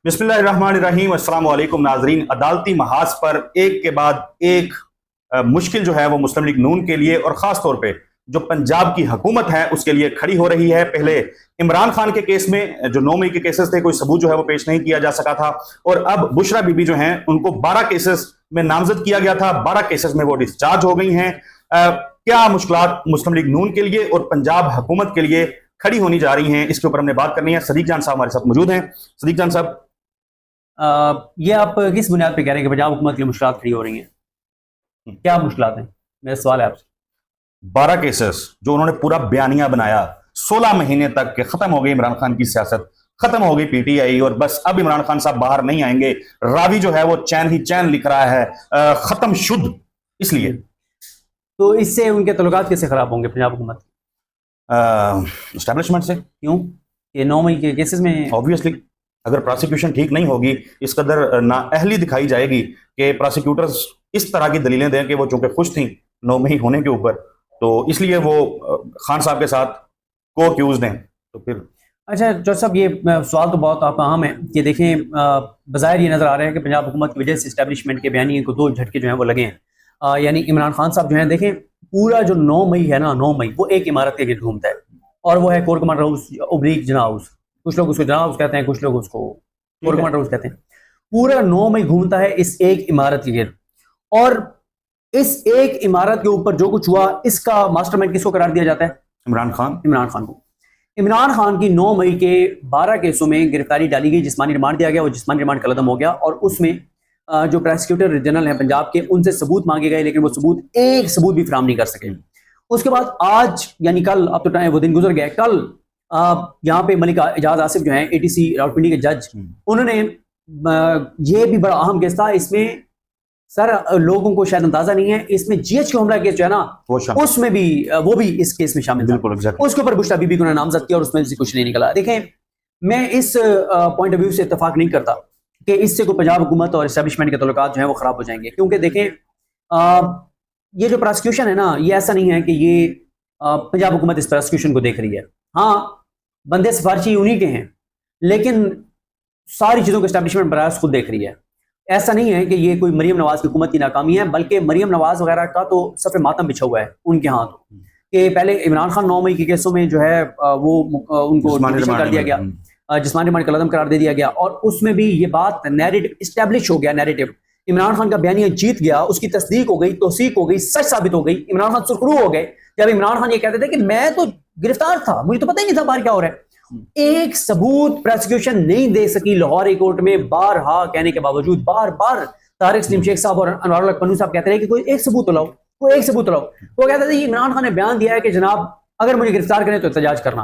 बिस्मिल्लाहिर्रहमानिर्रहीम। अस्सलाम वालेकुम नाजरीन। अदालती महाज पर एक के बाद एक मुश्किल जो है वो मुस्लिम लीग नून के लिए और ख़ास तौर पे जो पंजाब की हुकूमत है उसके लिए खड़ी हो रही है। पहले इमरान खान के केस में जो 9 मई के केसेस थे, कोई सबूत जो है वो पेश नहीं किया जा सका था, और अब बुशरा बीबी जो हैं उनको 12 केसेस में नामजद किया गया था, 12 केसेस में वो डिस्चार्ज हो गई हैं। क्या मुश्किलात मुस्लिम लीग नून के लिए और पंजाब हुकूमत के लिए खड़ी होनी जा रही हैं, इसके ऊपर हमने बात करनी है। सदीक जान साहब हमारे साथ मौजूद हैं। सदीक जान साहब, ये आप किस बुनियाद पे कह रहे हैं कि पंजाब हुकूमत की मुश्किलात खड़ी हो रही हैं? क्या मुश्किलात हैं? मेरा सवाल है आपसे। 12 केसेस जो उन्होंने पूरा बयानिया बनाया, 16 महीने तक के खत्म हो गई इमरान खान की सियासत, खत्म हो गई पीटीआई, और बस अब इमरान खान साहब बाहर नहीं आएंगे। रावी जो है वो चैन ही चैन लिख रहा है, खत्म शुद्ध। इसलिए तो इससे उनके तल्लुकात कैसे खराब होंगे पंजाब हुकूमत? एस्टेब्लिशमेंट से। क्यों? ये 9 मई के केसेस में ऑब्वियसली अगर प्रोसिक्यूशन ठीक नहीं होगी, इस कदर नाअहली दिखाई जाएगी कि प्रोसिक्यूटर्स इस तरह की दलीलें दें कि वो चूंकि खुश थी 9 मई होने के ऊपर, तो इसलिए वो खान साहब के साथ को अक्यूज हैं। तो फिर अच्छा जज साहब, ये सवाल तो बहुत आप अहम है कि देखें, बज़ाहिर ये नज़र आ रहा है कि पंजाब हुकूमत की वजह से इस्टेब्लिशमेंट के बयानी को 2 झटके जो हैं वो लगे हैं। यानी इमरान खान साहब जो हैं, देखें पूरा जो 9 मई है ना, 9 मई वो एक इमारत के गिर्द घूमता है, और वो है कोर कमांडर हाउस ओब्लिक जना हाउस। कुछ लोग उसको जना हाउस कहते हैं, कुछ लोग उसको कोर कमांडर हाउस कहते हैं। पूरा 9 मई घूमता है इस एक इमारत के गिर्द, और इस एक इमारत के ऊपर जो कुछ हुआ इसका मास्टरमाइंड किसको करार दिया जाता है? इमरान खान। इमरान खान को। इमरान खान की 9 मई के 12 केसों में गिरफ्तारी डाली गई, जिस्मानी रिमांड दिया गया, वो जिस्मानी रिमांड कलअदम हो गया, और उसमें जो प्रोसिक्यूटर जनरल हैं पंजाब के, उनसे सबूत मांगे गए, लेकिन वो एक सबूत भी फराहम नहीं कर सके। उसके बाद आज यानी कल, अब तो टाइम वो दिन गुजर गया, कल यहाँ पे मलिक एजाज आसिफ जो है एटीसी रावलपिंडी के जज, उन्होंने ये भी बड़ा अहम केस था इसमें, सर लोगों को शायद अंदाजा नहीं है, इसमें जीएच का हमला केस जो है ना, उसमें भी वो भी इस केस में शामिल था। उसके ऊपर बुशरा बीबी को नामजद किया और उसमें से कुछ नहीं निकला। देखें, मैं इस पॉइंट ऑफ व्यू से इत्तेफाक नहीं करता कि इससे कोई पंजाब हुकूमत और एस्टेब्लिशमेंट के तल्लुकात जो है वो खराब हो जाएंगे, क्योंकि देखें ये जो प्रोसिक्यूशन है ना, ये ऐसा नहीं है कि ये पंजाब हुकूमत इस प्रोसिक्यूशन को देख रही है। हाँ, बंदे सिफारशी उन्हीं के हैं, लेकिन सारी चीज़ों को एस्टेब्लिशमेंट बराबर खुद देख रही है। ऐसा नहीं है कि ये कोई मरीम नवाज की हुकूमत की नाकामी है, बल्कि मरीम नवाज वगैरह का तो सफ़े मातम बिछा हुआ है उनके हाथ कि पहले इमरान खान 9 मई के केसों में जो है वो उनको कर दिया गया, जिस्मानी रिमांड कलअदम करार दे दिया गया, और उसमें भी ये बात नैरेटिव इस्टेब्लिश हो गया। नैरेटिव इमरान खान का बयानिया जीत गया, उसकी तस्दीक हो गई, तौसीक हो गई, सच साबित हो गई। इमरान खान सुरखरू हो गए जब इमरान खान ये कहते थे कि मैं तो गिरफ्तार था, मुझे तो पता ही नहीं था बाहर क्या हो रहा है। एक सबूत प्रोसिक्यूशन नहीं दे सकी लाहौर हाई कोर्ट में, बारहा कहने के बावजूद बार बार तारिक सलीम शेख साहब और अनवारुल हक पन्नू साहब कहते रहे कि कोई एक सबूत लाओ, कोई एक सबूत लाओ। वो कहते थे इमरान खान ने बयान दिया है कि जनाब अगर मुझे गिरफ्तार करें तो एहतजाज करना।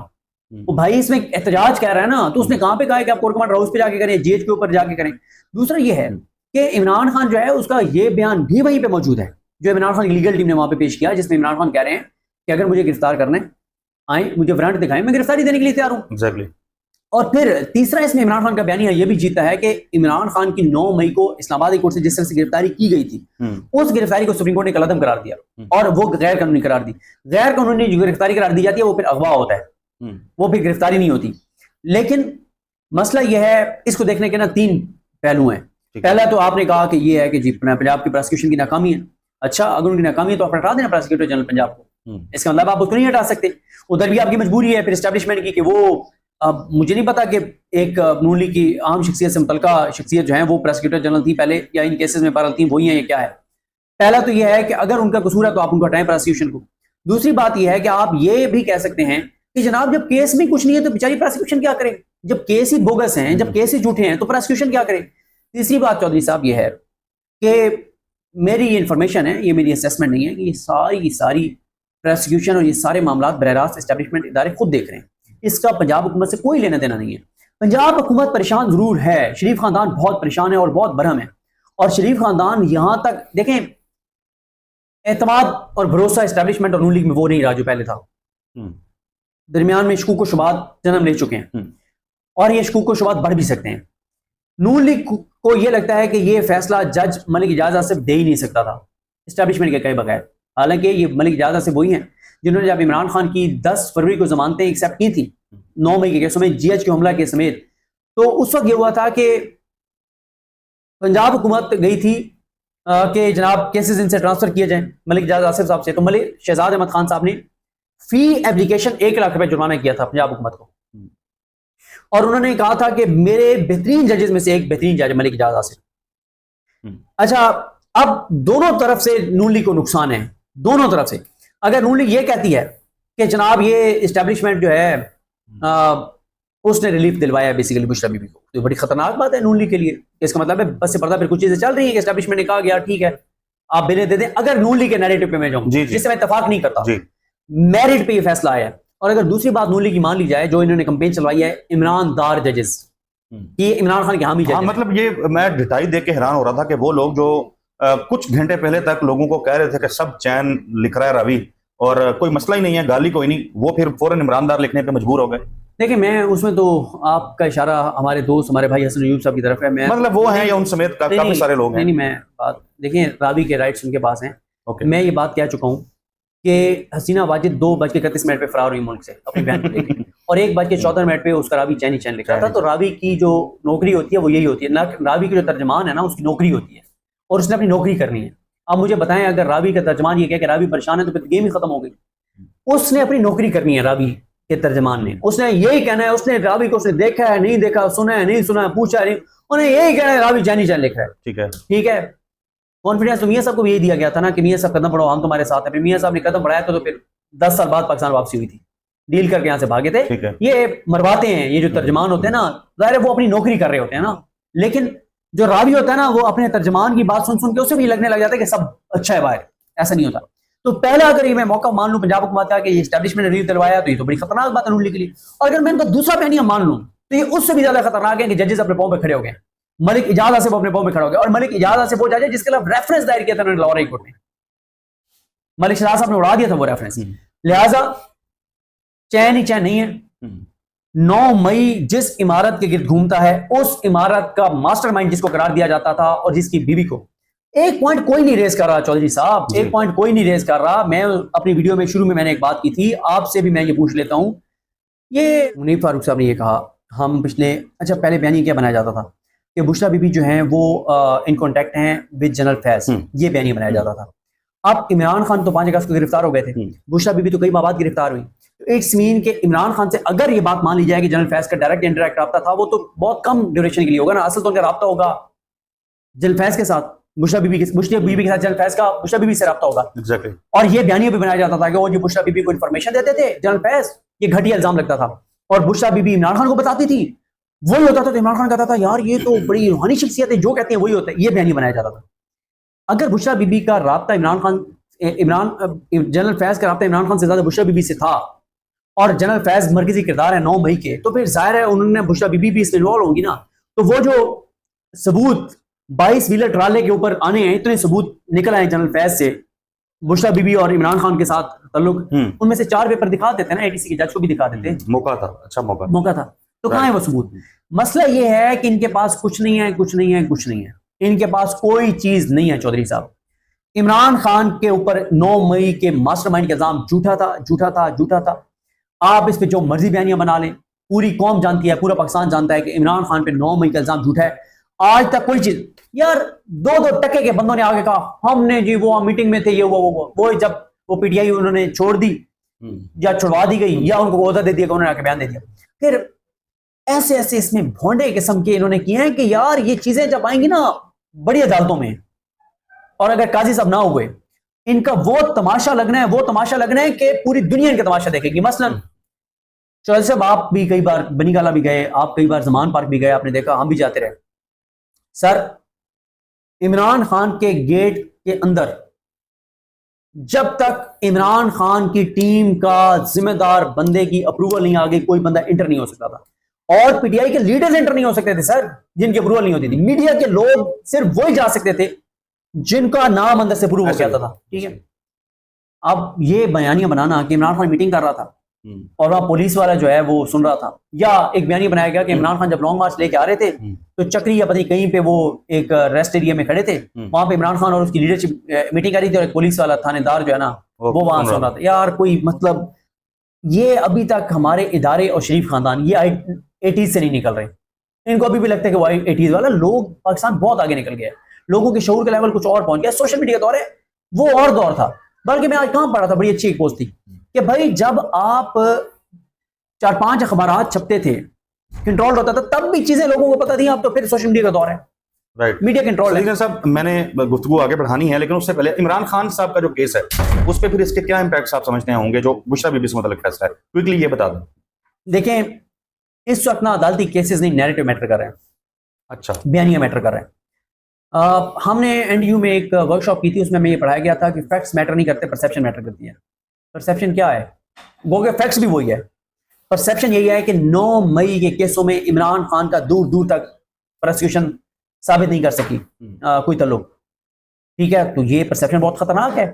वो भाई इसमें एहतजाज कह रहा है ना, तो उसने कहां पे कहा है कि आप कोर कमांडर हाउस पे जाके करें, जेज के ऊपर जाके करें। दूसरा ये है कि इमरान खान जो है उसका ये बयान भी वहीं पे मौजूद है जो इमरान खान की लीगल टीम ने वहां पे पेश किया, जिसमें इमरान खान कह रहे हैं कि अगर मुझे गिरफ्तार करने आए, मुझे वारंट दिखाएं, मैं गिरफ्तारी देने के लिए तैयार हूं। एग्जैक्टली। और फिर तीसरा इसमें इमरान खान का बयानिया ये भी जीता है कि इमरान खान की 9 मई को इस्लामाबाद कोर्ट से जिस तरह से गिरफ्तारी की गई थी, उस गिरफ्तारी को सुप्रीम कोर्ट ने कलअदम करार दिया और वो गैर कानूनी करार दी। गैर कानूनी जो गिरफ्तारी करार दी जाती है वो फिर अगवा होता है, वो फिर गिरफ्तारी नहीं होती। लेकिन मसला यह है, इसको देखने के ना 3 पहलू हैं। पहला तो आपने कहा कि ये है कि जी पंजाब की प्रोसिक्यूशन की नाकामी है। अच्छा, अगर उनकी नाकामी है तो आप हटा देना प्रोसिक्यूटर जनरल पंजाब को, इसका मतलब आप उसको नहीं हटा सकते। उधर भी आपकी मजबूरी है फिर एस्टेब्लिशमेंट की कि वो मुझे नहीं पता कि एक नून लीग की आम शख्सियत से मुतल्लिका शख्सियत जो है वो प्रोसिक्यूटर जनरल थी पहले, या इन केसेस में बहरहाल थी, वही है, ये क्या है। पहला तो यह है कि अगर उनका कसूर है तो आप उनको हटाएं प्रोसिक्यूशन को। दूसरी बात यह है कि आप ये भी कह सकते हैं कि जनाब जब केस में कुछ नहीं है तो बेचारी प्रोसिक्यूशन क्या करे, जब केस ही बोगस हैं, जब केस ही झूठे हैं तो प्रोसिक्यूशन क्या करे। तीसरी बात चौधरी साहब ये है कि मेरी ये इंफॉर्मेशन है, ये मेरी असेसमेंट नहीं है, कि ये सारी प्रोसिक्यूशन और ये सारे मामला बरह रास्त एस्टेब्लिशमेंट इदारे खुद देख रहे हैं। इसका पंजाब हुकूमत से कोई लेना देना नहीं है। पंजाब हुकूमत परेशान जरूर है, शरीफ खानदान बहुत परेशान है और बहुत बरहम है, और शरीफ खानदान यहां तक देखें एतमाद और भरोसा एस्टेब्लिशमेंट और नून लीग में वो नहीं रहा जो पहले था। दरमियान में शकूक व शुबात जन्म ले चुके हैं, और ये शकूक व शुबात बढ़ भी सकते हैं। नून लीग को यह लगता है कि ये फैसला जज मलिक एजाज आसिफ दे ही नहीं सकता था एस्टेब्लिशमेंट के कहे बगैर, हालांकि ये मलिक एजाज आसिफ वही हैं जिन्होंने जब इमरान खान की 10 फरवरी को जमानतें एक्सेप्ट की थी 9 मई के केसों में, जीएच के हमला के समेत, तो उस वक्त ये हुआ था कि पंजाब हुकूमत गई थी कि जनाब केसेस इनसे ट्रांसफर किए जाएं मलिक इजाज आसिफ साहब से। तो मलिक शहजाद अहमद खान साहब ने फी एप्लीकेशन 1 लाख रुपए जुर्माना किया था पंजाब हुकूमत को, और उन्होंने कहा था कि मेरे बेहतरीन जजेस में से एक बेहतरीन जज मलिक इजाज आसिफ। अच्छा, अब दोनों तरफ से नून लीग को नुकसान है, दोनों तरफ से। अगर नून लीग ये कहती है कि जनाब ये इस्टेब्लिशमेंट जो है उसने रिलीफ दिलवाया है बेसिकली मुशर्रफ बीबी को, तो बड़ी खतरनाक बात है नून लीग के लिए। इसका मतलब है बस से पर्दा फिर कुछ चीजें चल रही है कि एस्टेब्लिशमेंट ने कहा गया ठीक है आप बिलें दे दें। अगर नून लीग के नैरेटिव पे मैं जाऊं जिससे मैं इत्तेफाक नहीं करता, मेरिट पे ये फैसला आया है। और अगर दूसरी बात नून लीग की मान ली जाए, जो इन्होंने कंपेन चलवाई है इमरान दार जजेस, ये इमरान खान के हामी जज। मतलब ये मैं डिटाई देख के हैरान हो रहा था कि वो लोग जो कुछ घंटे पहले तक लोगों को कह रहे थे कि सब चैन लिख रहा है रवि और कोई मसला ही नहीं है, गाली कोई नहीं, वो फिर फौरन इमरान दार लिखने पे मजबूर हो गए। देखिए, मैं उसमें तो आपका इशारा हमारे दोस्त हमारे भाई हसन अयूब साहब की तरफ है। मैं मतलब वो हैं या उन समेत काफी सारे लोग हैं। नहीं, मैं बात देखिए, रावी के राइट्स उनके पास हैं। मैं ये बात कह चुका हूँ कि हसीना वाजिद 2:31 पे फरार हुई मुल्क से अपनी बहन को लेकर और 1:14 पे उसका रावी चैन ही चैन लिख रहा था। तो रावी की जो नौकरी होती है वो यही होती है ना, रावी की जो तर्जमान है ना उसकी नौकरी होती है और उसने अपनी नौकरी करनी है। अब मुझे बताएं, अगर रावी का तर्जमान ये कहे कि रावी परेशान है तो फिर गेम ही खत्म हो गई। उसने अपनी नौकरी करनी है, रावी के तर्जमान ने उसने यही कहना है, उसने रावी को उसने देखा है नहीं देखा, सुना है नहीं सुना है, पूछा है नहीं, उन्हें यही कहना है रावी चैन ही चैन लिख रहा है। ठीक है, कॉन्फिडेंस तो मियां साहब को भी यही दिया गया था ना कि मियां साहब कदम बढ़ाओ हम तुम्हारे साथ हैं। फिर मियां साहब ने कदम बढ़ाया तो फिर 10 साल बाद पाकिस्तान वापसी हुई थी, डील करके यहाँ से भागे थे। ये मरवाते हैं, ये जो तर्जमान होते हैं ना, जाहिर है वो अपनी नौकरी कर रहे होते हैं ना, लेकिन जो रावी होता है ना वो अपने तर्जमान की बात सुन सुन के उसे भी लगने लग जाता है कि सब अच्छा है बाहर, ऐसा नहीं होता। तो पहला अगर ये मैं मौका मान लूं पंजाब हुकूमत का कि ये एस्टैब्लिशमेंट ने रिलीफ दिलवाया तो ये तो बड़ी खतरनाक बात है नून लीग के लिए। और अगर मैं इनका दूसरा बयानिया मान लूं तो ये उससे भी ज्यादा खतरनाक है कि जजेस अपने पांव पे खड़े हो गए, मलिक इजाज आसिफ अपने पांव पे खड़े हो गए। और मलिक इजाज आसिफ वो जज है जिसके खिलाफ रेफरेंस दायर किया था उन्होंने लाहौर हाई कोर्ट में, मलिक शहजाद साहब ने उड़ा दिया था वो रेफरेंस। लिहाजा चैन ही चैन नहीं है। 9 मई जिस इमारत के गिर्द घूमता है उस इमारत का मास्टरमाइंड जिसको करार दिया जाता था और जिसकी बीवी को, एक पॉइंट कोई नहीं रेज कर रहा चौधरी साहब, एक पॉइंट कोई नहीं रेज कर रहा। मैं अपनी वीडियो में शुरू में मैंने एक बात की थी, आपसे भी मैं ये पूछ लेता हूं। ये मुनीफ फारूक साहब ने ये कहा हम पिछले, अच्छा पहले बयानी क्या बनाया जाता था कि बुशरा बीबी जो हैं वो इन कॉन्टेक्ट हैं विद जनरल फैज, ये बयानी बनाया जाता था। अब इमरान खान तो 5 अगस्त को गिरफ्तार हो गए थे, बुशरा बीबी तो कई माह बाद गिरफ्तार हुई। इट्स मीन कि इमरान खान से अगर ये बात मान ली जाए कि जनरल फैज का डायरेक्ट इंटरेक्ट रब्ता था, वो तो बहुत कम ड्यूरेशन के लिए होगा ना, असल तो उनका रब्ता होगा जनरल फैज के साथ, बुशरा बीबी के साथ जनरल फैज का बुशरा बीबी से रब्ता होगा। Exactly. और ये बयानिया भी बनाया जाता था कि वो जो बुशरा बीबी को इन्फॉर्मेशन देते थे जनरल फैज, ये घटिया इल्जाम लगता था और बुशरा बीबी इमरान खान को बताती थी, वही होता था तो इमरान खान कहता था यार ये तो बड़ी रूहानी शख्सियत है, जो कहते हैं वही होता है। ये बयानी बनाया जाता था। अगर बुशरा बीबी का राब्ता जनरल फैज का राब्ता इमरान खान से ज्यादा बुशरा बीबी से था और जनरल फैज मरकजी किरदार है 9 मई के, तो फिर जाहिर है उन्होंने बुशरा बीबी भी इसमें इन्वॉल्व होंगी ना। तो वो जो सबूत 22 व्हीलर ट्राले के ऊपर आने हैं, इतने सबूत निकल आए जनरल फैज से बुशरा बीबी और इमरान खान के साथ ताल्लुक, उनमें से 4 पेपर दिखा देते ना, एटीसी के जज को भी दिखा देते, मौका था, अच्छा मौका था। तो कहाँ है वो सबूत? मसला ये है कि इनके पास कुछ नहीं है, कुछ नहीं है, कुछ नहीं है, इनके पास कोई चीज नहीं है चौधरी साहब। इमरान खान के ऊपर 9 मई के मास्टरमाइंड का इल्जाम झूठा था, झूठा था, झूठा था। आप इस पे जो मर्जी बयानियां बना लें, पूरी कौम जानती है, पूरा पाकिस्तान जानता है कि इमरान खान पे 9 मई का इल्जाम झूठा है। आज तक कोई चीज, यार 2-2 टके के बंदों ने आगे कहा हमने जी वो मीटिंग में थे, ये वो जब वो पीटीआई उन्होंने छोड़ दी या छुड़वा दी गई या उनको ओहदा दे दिया, उन्होंने आके बयान दे दिया। फिर ऐसे ऐसे इसमें भोंडे किस्म के इन्होंने किए हैं कि यार ये चीजें जब आएंगी ना बड़ी अदालतों में, और अगर काजी साहब ना हुए, इनका वो तमाशा लगना है, वो तमाशा लगना है कि पूरी दुनिया इनका तमाशा देखेगी। मसलन चौधरी साहब आप भी कई बार बनीगाला भी गए, आप कई बार जमान पार्क भी गए, आपने देखा, हम भी जाते रहे। सर इमरान खान के गेट के अंदर जब तक इमरान खान की टीम का जिम्मेदार बंदे की अप्रूवल नहीं आ गई, कोई बंदा इंटर नहीं हो सकता था। और पीटीआई के लीडर्स इंटर नहीं हो सकते थे सर, जिनकी अप्रूवल नहीं होती थी। मीडिया के लोग सिर्फ वही जा सकते थे जिनका नाम अंदर से अप्रूव हो जाता था। ठीक है, अब ये बयानियां बनाना कि इमरान खान मीटिंग कर रहा था और वहां पुलिस वाला जो है वो सुन रहा था, या एक बयानी बनाया गया कि इमरान खान जब लॉन्ग मार्च लेके आ रहे थे तो चक्री या पता नहीं कहीं पे वो एक रेस्ट एरिया में खड़े थे, वहां पे इमरान खान और उसकी लीडरशिप मीटिंग कर रही थी और एक पुलिस वाला थानेदार जो है ना वो वहां सुन रहा था। यार कोई मतलब, ये अभी तक हमारे इदारे और शरीफ खानदान ये 80s से नहीं निकल रहे। इनको अभी भी लगता है कि वाई 80s वाला। लोग, पाकिस्तान बहुत आगे निकल गया, लोगों के शऊर का लेवल कुछ और पहुंच गया। सोशल मीडिया का दौर है, वो और दौर था। बल्कि मैं आज कहां पढ़ा था, बड़ी अच्छी एक पोस्ट थी कि भाई जब आप 4-5 अखबारात छपते थे, कंट्रोल होता था, तब भी चीजें लोगों को पता थी। अब तो फिर सोशल मीडिया का दौर है, राइट, मीडिया कंट्रोल है। लेकिन साहब मैंने गुफ्तगू आगे बढ़ानी है, लेकिन उससे पहले इमरान खान साहब का जो केस है उस पर फिर इसके क्या इंपैक्ट आप समझते होंगे, जो बुशरा बीबी से मुतल्लिक फैसला है, क्विकली ये बता दें। देखें, इस वक्त ना अदालती केसेस नहीं, नैरेटिव मैटर कर रहे हैं, अच्छा, बयानिया मैटर कर रहे हैं। हमने एनडीयू में एक वर्कशॉप की थी, उसमें हमें ये पढ़ाया गया था कि फैक्ट्स मैटर नहीं करते, परसेप्शन मैटर करती है। परसेप्शन क्या है? वो के फैक्ट्स भी वही है, परसेप्शन यही है कि 9 मई के केसों में इमरान खान का दूर दूर तक प्रोसिक्यूशन साबित नहीं कर सकी कोई तल्लुक। ठीक है, तो ये परसेप्शन बहुत खतरनाक है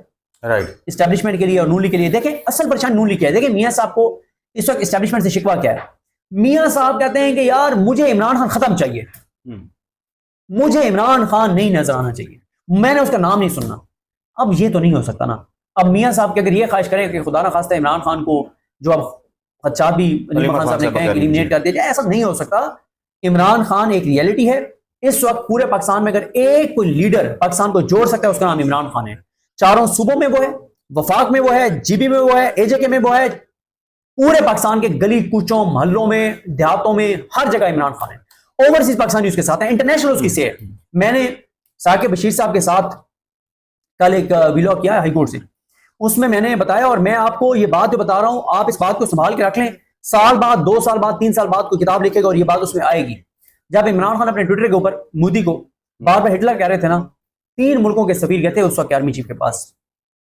राइट, इस्टेब्लिशमेंट के लिए और नून लीग के लिए। देखें, असल परेशान नून लीग क्या है। देखें, मियां साहब को इस वक्त इस्टेब्लिशमेंट से शिकवा क्या है? मियां साहब कहते हैं कि यार मुझे इमरान खान खत्म चाहिए, मुझे इमरान खान नहीं नजर आना चाहिए, मैंने उसका नाम नहीं सुनना। अब ये तो नहीं हो सकता ना। अब मियां साहब की अगर ये ख्वाहिश करें कि खुदा ना खास्ता इमरान खान को, जो अब खदशात भी अली खान साहब ने कहा कि एलिमिनेट कर दिया जाए, ऐसा नहीं हो सकता। इमरान खान एक रियलिटी है। इस वक्त पूरे पाकिस्तान में अगर एक कोई लीडर पाकिस्तान को जोड़ सकता है, उसका नाम इमरान खान है। चारों सूबों में वो है, वफाक में वो है, जीबी में वो है, एजेके में वो है, पूरे पाकिस्तान के गली कूचों, मोहल्लों में, देहातों में, हर जगह इमरान खान है। ओवरसीज पाकिस्तानी उसके साथ है, इंटरनेशनल उसकी से है। मैंने साकिब बशीर साहब के साथ कल एक व्लॉग किया हाईकोर्ट से, उसमें मैंने बताया, और मैं आपको ये बात जो बता रहा हूं, आप इस बात को संभाल के रख लें। साल बाद, 2 साल बाद, 3 साल बाद कोई किताब लिखेगा और ये बात उसमें आएगी। जब इमरान खान अपने ट्विटर के ऊपर मोदी को बार बार हिटलर कह रहे थे ना, 3 मुल्कों के सफीर गए थे उस वक्त आर्मी चीफ के पास,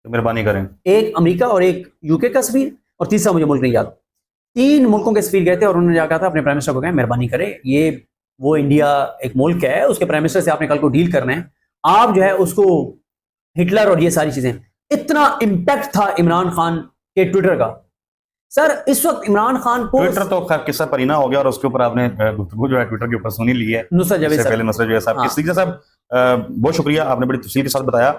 तो मेहरबानी करें, एक अमेरिका और एक यूके का सफीर, और तीसरा मुझे मुल्क नहीं याद। 3 मुल्कों के सफीर गए थे और उन्होंने क्या कहा था अपने प्राइम मिनिस्टर को, कहा मेहरबानी करें, ये वो इंडिया एक मुल्क है, उसके प्राइम मिनिस्टर से आपने कल को डील करना है, आप जो है उसको हिटलर और ये सारी चीजें। इतना इम्पैक्ट था इमरान खान के ट्विटर का। सर इस वक्त इमरान खान को, ट्विटर तो खैर किस्सा परिना हो गया और उसके ऊपर आपने गुफ्तगू जो है ट्विटर के ऊपर सुनी ली है। नुसरत जावेद इससे पहले नुसरत जावेद साहब, हाँ। किस तरीके साहब बहुत शुक्रिया, आपने बड़ी तफसील के साथ बताया।